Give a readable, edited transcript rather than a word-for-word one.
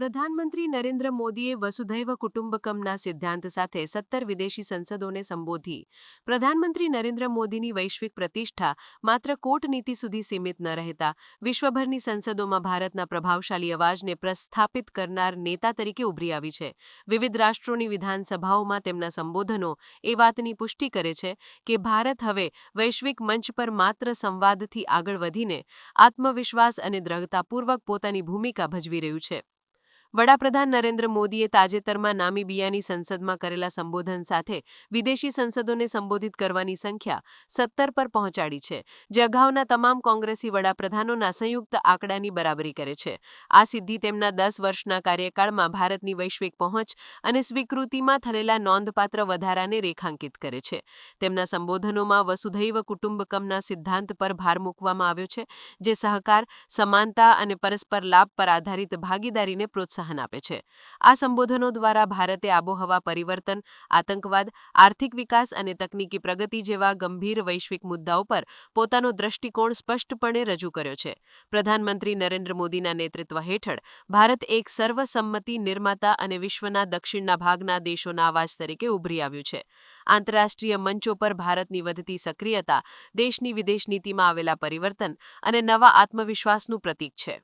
પ્રધાનમંત્રી નરેન્દ્ર મોદીએ વસુધૈવ કુટુંબકમના સિદ્ધાંત સાથે 17 વિદેશી સંસદોને સંબોધી. પ્રધાનમંત્રી નરેન્દ્ર મોદીની વૈશ્વિક પ્રતિષ્ઠા માત્ર કૂટનીતિ સુધી સીમિત ન રહેતા વિશ્વભરની સંસદોમાં ભારતના પ્રભાવશાળી અવાજને પ્રસ્થાપિત કરનાર નેતા તરીકે ઉભરી આવી છે. વિવિધ રાષ્ટ્રોની વિધાનસભાઓમાં તેમના સંબોધનો એ વાતની પુષ્ટિ કરે છે કે ભારત હવે વૈશ્વિક મંચ પર માત્ર સંવાદથી આગળ વધીને આત્મવિશ્વાસ અને દ્રઢતાપૂર્વક પોતાની ભૂમિકા ભજવી રહ્યું છે. વડાપ્રધાન નરેન્દ્ર મોદીએ તાજેતરમાં નામીબિયાની સંસદમાં કરેલા સંબોધન સાથે વિદેશી સંસદોને સંબોધિત કરવાની સંખ્યા 17 પર પહોંચાડી છે, જે અગાઉના તમામ કોંગ્રેસી વડાપ્રધાનોના સંયુક્ત આંકડાની બરાબરી કરે છે. આ સિદ્ધિ તેમના 10 વર્ષના કાર્યકાળમાં ભારતની વૈશ્વિક પહોંચ અને સ્વીકૃતિમાં થયેલા નોંધપાત્ર વધારાને રેખાંકિત કરે છે. તેમના સંબોધનોમાં વસુધૈવ કુટુંબકમના સિદ્ધાંત પર ભાર મૂકવામાં આવ્યો છે, જે સહકાર, સમાનતા અને પરસ્પર લાભ પર આધારિત ભાગીદારીને પ્રોત્સાહન આપે છે. આ સંબોધનો દ્વારા ભારતે આબોહવા પરિવર્તન, આતંકવાદ, આર્થિક વિકાસ અને તકનીકી પ્રગતિ જેવા ગંભીર વૈશ્વિક મુદ્દાઓ પર પોતાનો દ્રષ્ટિકોણ સ્પષ્ટપણે રજૂ કર્યો છે. પ્રધાનમંત્રી નરેન્દ્ર મોદીના નેતૃત્વ હેઠળ ભારત એક સર્વસંમતિ નિર્માતા અને વિશ્વના દક્ષિણના ભાગના દેશોના અવાજ તરીકે ઉભરી આવ્યું છે. આંતરરાષ્ટ્રીય મંચો પર ભારતની વધતી સક્રિયતા દેશની વિદેશ નીતિમાં આવેલા પરિવર્તન અને નવા આત્મવિશ્વાસનું પ્રતીક છે.